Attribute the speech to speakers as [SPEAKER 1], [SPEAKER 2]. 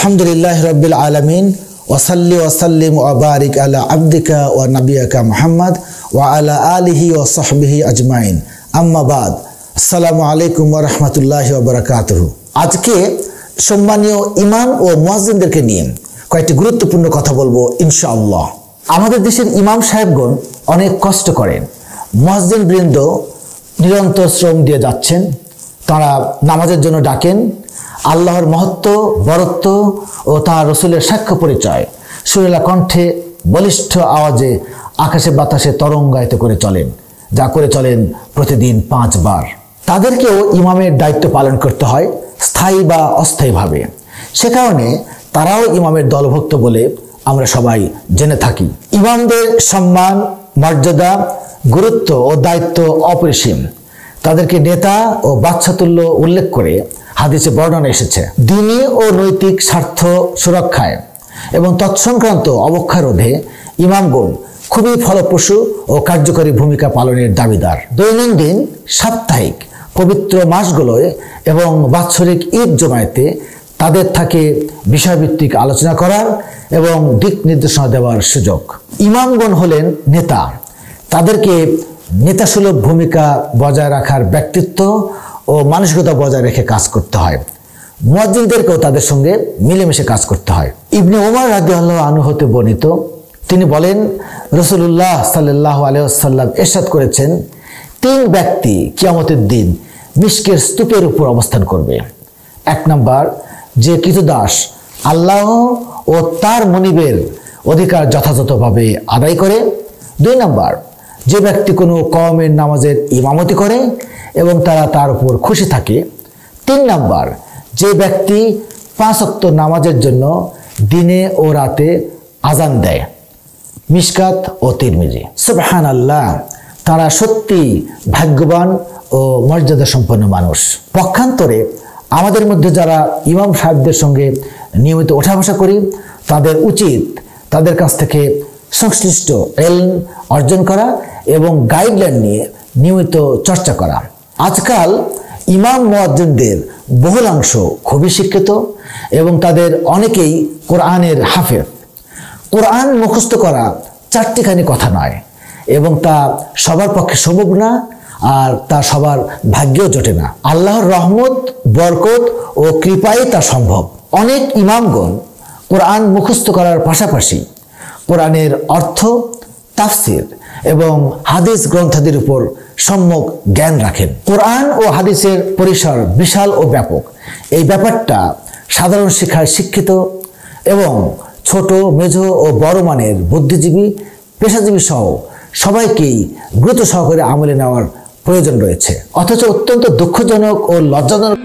[SPEAKER 1] আলহামদুলিল্লাহ রাব্বিল আলামিন ওয়াসাল্লি ওয়াসাল্লিম ওয়া বারিক আলা আবদিকা ওয়া নাবিয়াকা মুহাম্মদ ওয়া আলা আলিহি ওয়া সাহবিহি আজমাইন আম্মা বাদ। আসসালামু আলাইকুম ওয়া রাহমাতুল্লাহি ওয়া বারাকাতুহু। আজকে সম্মানীয় ইমাম ও মুয়াজ্জিনদেরকে নিয়ে কয়েকটি গুরুত্বপূর্ণ কথা বলবো ইনশাআল্লাহ। আমাদের দেশের ইমাম সাহেবগণ অনেক কষ্ট করেন, মুয়াজ্জিন বৃন্দ নিরন্তর শ্রম দিয়ে যাচ্ছেন, তারা নামাজের জন্য ডাকেন, আল্লাহর মহত্ব বরত্ব ও তাঁর রসুলের সাক্ষ্য পরিচয় সুরেলা কণ্ঠে বলিষ্ঠ আওয়াজে আকাশে বাতাসে তরঙ্গায়িত করে চলেন, যা করে চলেন প্রতিদিন 5 বার। তাদেরকেও ইমামের দায়িত্ব পালন করতে হয় স্থায়ী বা অস্থায়ীভাবে। সে কারণে তারাও ইমামের দলভুক্ত বলে আমরা সবাই জেনে থাকি। ইমামদের সম্মান, মর্যাদা, গুরুত্ব ও দায়িত্ব অপরিসীম। তাদেরকে নেতা ও বাদশাতুল্য উল্লেখ করে হাদিসে বর্ণনা এসেছে। দ্বীনি ও নৈতিক স্বার্থ সুরক্ষায় এবং তৎসংক্রান্ত অবক্ষা রোধে ইমামগণ খুবই ফলপ্রসূ ও কার্যকরী ভূমিকা পালনের দাবিদার। দৈনন্দিন, সাপ্তাহিক, পবিত্র মাসগুলোয় এবং বাৎসরিক ঈদ জমায়েতে তাদের থাকে বিষয়ভিত্তিক আলোচনা করার এবং দিক নির্দেশনা দেওয়ার সুযোগ। ইমামগণ হলেন নেতা, তাদেরকে নেতাসুলভ ভূমিকা বজায় রাখার ব্যক্তিত্ব ও মানসিকতা বজায় রেখে কাজ করতে হয়। মুয়াজ্জিনদেরকেও তাদের সঙ্গে মিলেমিশে কাজ করতে হয়। ইবনে ওমর রাদিয়াল্লাহু আনহু হতে বর্ণিত, তিনি বলেন, রাসূলুল্লাহ সাল্লাল্লাহু আলাইহি ওয়াসাল্লাম ইরশাদ করেছেন, 3 ব্যক্তি কিয়ামতের দিন মিশকের স্তূপের উপর অবস্থান করবে। 1 নাম্বার, যে কৃতদাস আল্লাহ ও তার মনিবের অধিকার যথাযথভাবে আদায় করে। 2 নাম্বার, যে ব্যক্তি কোনো কওমের নামাজের ইমামতি করে এবং তারা তার উপর খুশি থাকে। 3 নাম্বার, যে ব্যক্তি 5 ওয়াক্ত নামাজের জন্য দিনে ও রাতে আজান দেয়। মিশকাত ও তিরমিজি। সুবহানাল্লাহ, তারা সত্যি ভাগ্যবান ও মর্যাদা সম্পন্ন মানুষ। পক্ষান্তরে আমাদের মধ্যে যারা ইমাম সাহেবদের সঙ্গে নিয়মিত ওঠা বসা করি, তাদের উচিত তাদের কাছ থেকে সংশ্লিষ্ট ইলম অর্জন করা এবং গাইডলাইন নিয়ে নিয়মিত চর্চা করা। আজকাল ইমাম মুয়াজ্জিনদের বহুলাংশ খুবই শিক্ষিত এবং তাদের অনেকেই কোরআনের হাফেজ। কোরআন মুখস্থ করা 4টিখানি কথা নয় এবং তা সবার পক্ষে সম্ভব না, আর তা সবার ভাগ্যেও জোটে না। আল্লাহর রহমত, বরকত ও কৃপায় তা সম্ভব। অনেক ইমামগণ কোরআন মুখস্থ করার পাশাপাশি কোরআনের অর্থ, তাফসির এবং হাদিস গ্রন্থাদির উপর সম্যক জ্ঞান রাখেন। কোরআন ও হাদিসের পরিসর বিশাল ও ব্যাপক। এই ব্যাপারটা সাধারণ শিক্ষায় শিক্ষিত এবং ছোট, মেঝ ও বড় মানের বুদ্ধিজীবী, পেশাজীবী সহ সবাইকেই গুরুত্ব সহকারে আমলে নেওয়ার প্রয়োজন রয়েছে। অথচ অত্যন্ত দুঃখজনক ও লজ্জাজনক